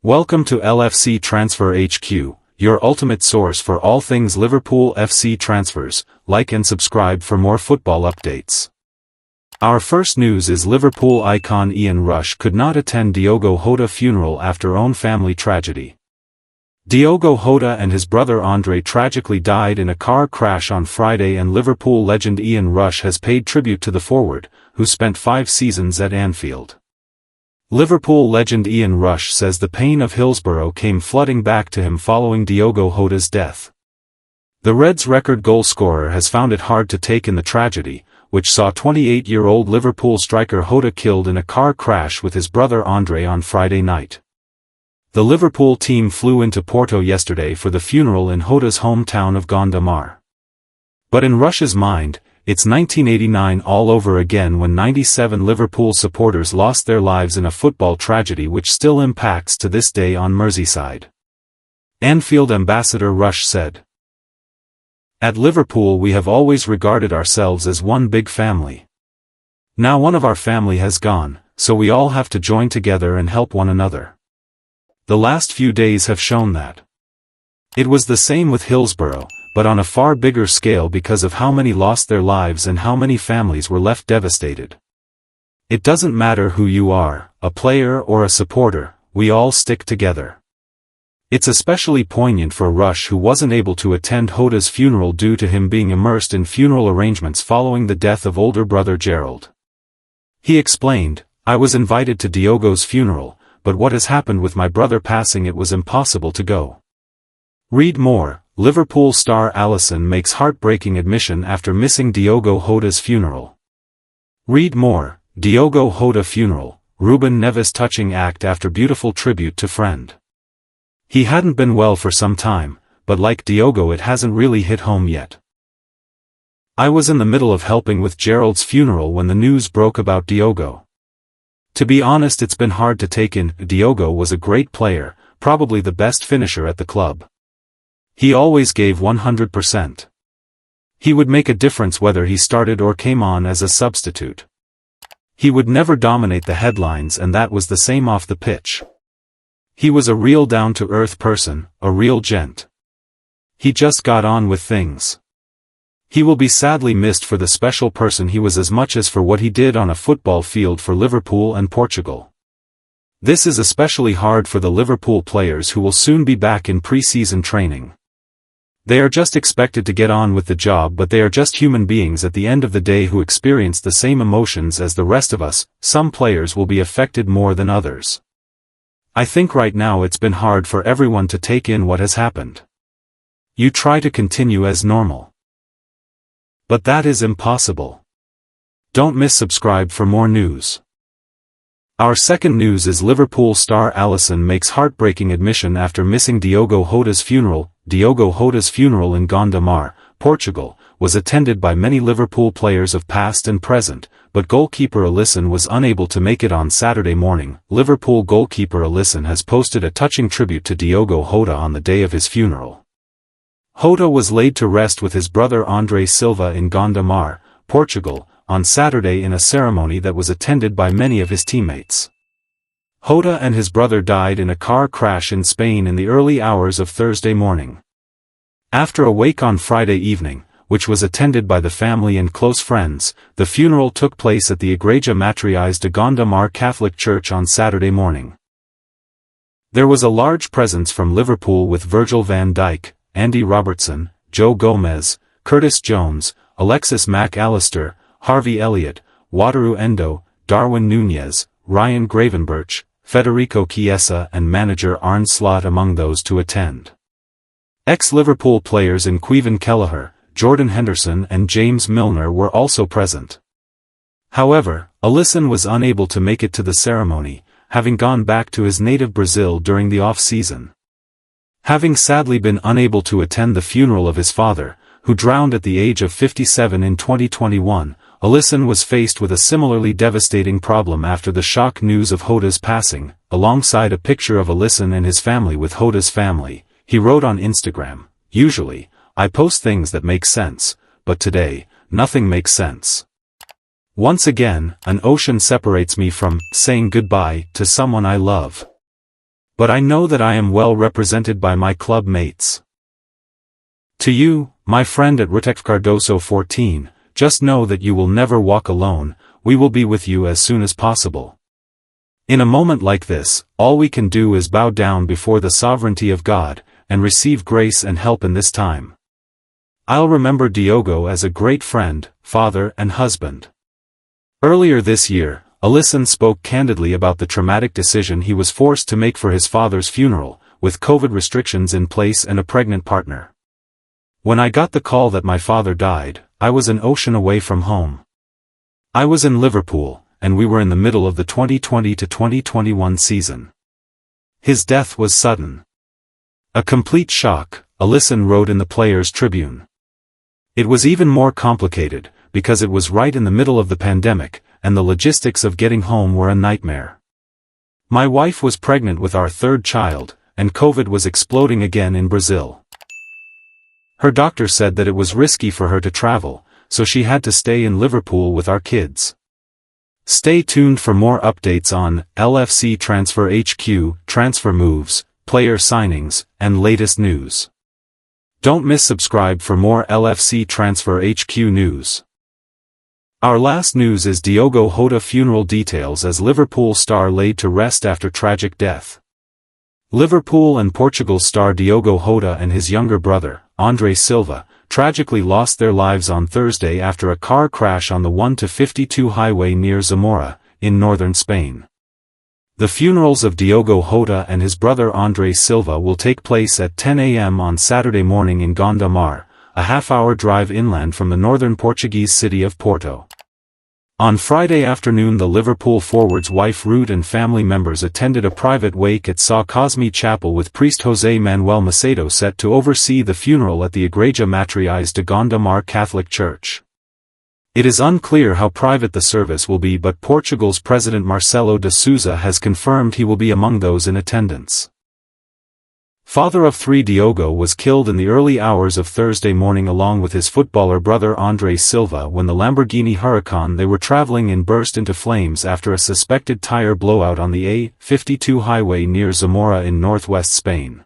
Welcome to LFC Transfer HQ, your ultimate source for all things Liverpool FC transfers. Like and subscribe for more football updates. Our first news is Liverpool icon Ian Rush could not attend Diogo Jota funeral after own family tragedy. Diogo Jota and his brother Andre tragically died in a car crash on Friday, and Liverpool legend Ian Rush has paid tribute to the forward, who spent 5 seasons at Anfield. Liverpool legend Ian Rush says the pain of Hillsborough came flooding back to him following Diogo Jota's death. The Reds' record goal scorer has found it hard to take in the tragedy, which saw 28-year-old Liverpool striker Jota killed in a car crash with his brother Andre on Friday night. The Liverpool team flew into Porto yesterday for the funeral in Jota's hometown of Gondomar. But in Rush's mind, it's 1989 all over again, when 97 Liverpool supporters lost their lives in a football tragedy which still impacts to this day on Merseyside. Anfield ambassador Rush said, "At Liverpool we have always regarded ourselves as one big family. Now one of our family has gone, so we all have to join together and help one another. The last few days have shown that. It was the same with Hillsborough, but on a far bigger scale because of how many lost their lives and how many families were left devastated. It doesn't matter who you are, a player or a supporter, we all stick together." It's especially poignant for Rush, who wasn't able to attend Jota's funeral due to him being immersed in funeral arrangements following the death of older brother Gerald. He explained, "I was invited to Diogo's funeral, but what has happened with my brother passing, it was impossible to go." Read more. Liverpool star Alisson makes heartbreaking admission after missing Diogo Jota's funeral. Read more. Diogo Jota funeral, Ruben Neves touching act after beautiful tribute to friend. He hadn't been well for some time, but like Diogo it hasn't really hit home yet. "I was in the middle of helping with Gerald's funeral when the news broke about Diogo. To be honest, it's been hard to take in. Diogo was a great player, probably the best finisher at the club. He always gave 100%. He would make a difference whether he started or came on as a substitute. He would never dominate the headlines, and that was the same off the pitch. He was a real down-to-earth person, a real gent. He just got on with things. He will be sadly missed for the special person he was as much as for what he did on a football field for Liverpool and Portugal. This is especially hard for the Liverpool players who will soon be back in pre-season training. They are just expected to get on with the job, but they are just human beings at the end of the day who experience the same emotions as the rest of us. Some players will be affected more than others. I think right now it's been hard for everyone to take in what has happened. You try to continue as normal, but that is impossible. Don't miss subscribe for more news." Our second news is Liverpool star Alisson makes heartbreaking admission after missing Diogo Jota's funeral. Diogo Jota's funeral in Gondomar, Portugal, was attended by many Liverpool players of past and present, but goalkeeper Alisson was unable to make it on Saturday morning. Liverpool goalkeeper Alisson has posted a touching tribute to Diogo Jota on the day of his funeral. Jota was laid to rest with his brother Andre Silva in Gondomar, Portugal, on Saturday in a ceremony that was attended by many of his teammates. Jota and his brother died in a car crash in Spain in the early hours of Thursday morning. After a wake on Friday evening, which was attended by the family and close friends, the funeral took place at the Igreja Matriz de Gondomar Catholic Church on Saturday morning. There was a large presence from Liverpool with Virgil van Dijk, Andy Robertson, Joe Gomez, Curtis Jones, Alexis Mac Allister, Harvey Elliott, Wataru Endo, Darwin Núñez, Ryan Gravenberch, Federico Chiesa and manager Arne Slot among those to attend. Ex-Liverpool players in Queven Kelleher, Jordan Henderson and James Milner were also present. However, Alisson was unable to make it to the ceremony, having gone back to his native Brazil during the off-season. Having sadly been unable to attend the funeral of his father, who drowned at the age of 57 in 2021, Alisson was faced with a similarly devastating problem after the shock news of Jota's passing. Alongside a picture of Alisson and his family with Jota's family, he wrote on Instagram, "Usually, I post things that make sense, but today, nothing makes sense. Once again, an ocean separates me from saying goodbye to someone I love. But I know that I am well represented by my club mates. To you, my friend at Rutec Cardoso 14, just know that you will never walk alone, we will be with you as soon as possible. In a moment like this, all we can do is bow down before the sovereignty of God, and receive grace and help in this time. I'll remember Diogo as a great friend, father and husband. Earlier this year, Alisson spoke candidly about the traumatic decision he was forced to make for his father's funeral, with COVID restrictions in place and a pregnant partner. When I got the call that my father died, I was an ocean away from home. I was in Liverpool, and we were in the middle of the 2020 to 2021 season. His death was sudden. A complete shock, Alisson wrote in the Players' Tribune. It was even more complicated, because it was right in the middle of the pandemic, and the logistics of getting home were a nightmare. My wife was pregnant with our third child, and COVID was exploding again in Brazil. Her doctor said that it was risky for her to travel, so she had to stay in Liverpool with our kids. Stay tuned for more updates on LFC Transfer HQ, transfer moves, player signings, and latest news. Don't miss subscribe for more LFC Transfer HQ news. Our last news is Diogo Jota funeral details as Liverpool star laid to rest after tragic death. Liverpool and Portugal star Diogo Jota and his younger brother, André Silva, tragically lost their lives on Thursday after a car crash on the 1-52 highway near Zamora, in northern Spain. The funerals of Diogo Jota and his brother André Silva will take place at 10 a.m. on Saturday morning in Gondomar, a half-hour drive inland from the northern Portuguese city of Porto. On Friday afternoon the Liverpool forward's wife Ruth and family members attended a private wake at São Cosme Chapel with priest José Manuel Macedo set to oversee the funeral at the Igreja Matriz de Gondomar Catholic Church. It is unclear how private the service will be, but Portugal's President Marcelo de Sousa has confirmed he will be among those in attendance. Father of three Diogo was killed in the early hours of Thursday morning along with his footballer brother André Silva when the Lamborghini Huracan they were traveling in burst into flames after a suspected tire blowout on the A52 highway near Zamora in northwest Spain.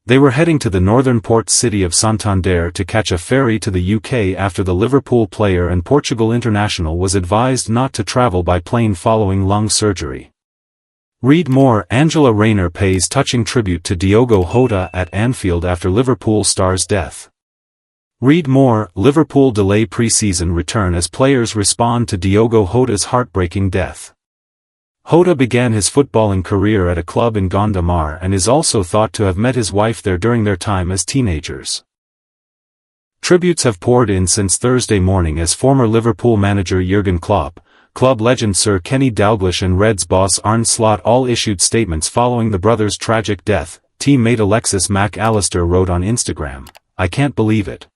They were heading to the northern port city of Santander to catch a ferry to the UK after the Liverpool player and Portugal international was advised not to travel by plane following lung surgery. Read more. Angela Rayner pays touching tribute to Diogo Jota at Anfield after Liverpool star's death. Read more. Liverpool delay pre-season return as players respond to Diogo Jota's heartbreaking death. Jota began his footballing career at a club in Gondomar and is also thought to have met his wife there during their time as teenagers. Tributes have poured in since Thursday morning as former Liverpool manager Jurgen Klopp, club legend Sir Kenny Dalglish and Reds boss Arne Slot all issued statements following the brothers' tragic death. Teammate Alexis Mac Allister wrote on Instagram, "I can't believe it.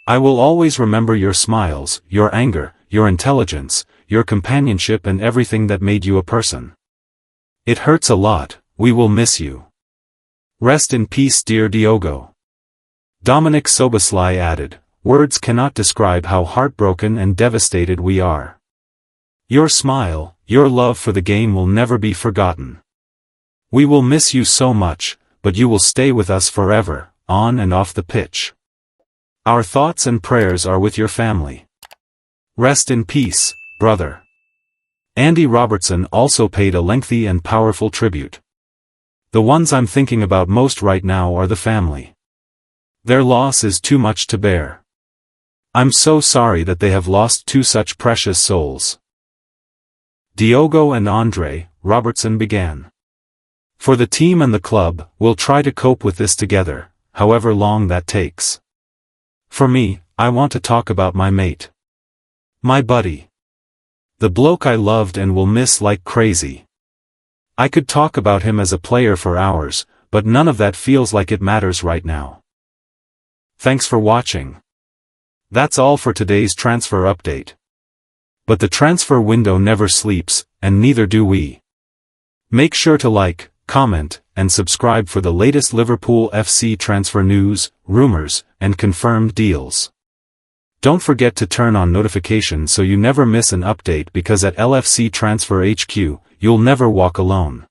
I will always remember your smiles, your anger, your intelligence, your companionship and everything that made you a person. It hurts a lot, we will miss you. Rest in peace dear Diogo." Dominic Soboslai added, "Words cannot describe how heartbroken and devastated we are. Your smile, your love for the game will never be forgotten. We will miss you so much, but you will stay with us forever, on and off the pitch. Our thoughts and prayers are with your family. Rest in peace, brother." Andy Robertson also paid a lengthy and powerful tribute. "The ones I'm thinking about most right now are the family. Their loss is too much to bear. I'm so sorry that they have lost two such precious souls." Diogo and André, Robertson began. "For the team and the club, we'll try to cope with this together, however long that takes. For me, I want to talk about my mate. My buddy. The bloke I loved and will miss like crazy. I could talk about him as a player for hours, but none of that feels like it matters right now. Thanks for watching. That's all for today's transfer update. But the transfer window never sleeps, and neither do we. Make sure to like, comment, and subscribe for the latest Liverpool FC transfer news, rumors, and confirmed deals. Don't forget to turn on notifications so you never miss an update because at LFC Transfer HQ, you'll never walk alone.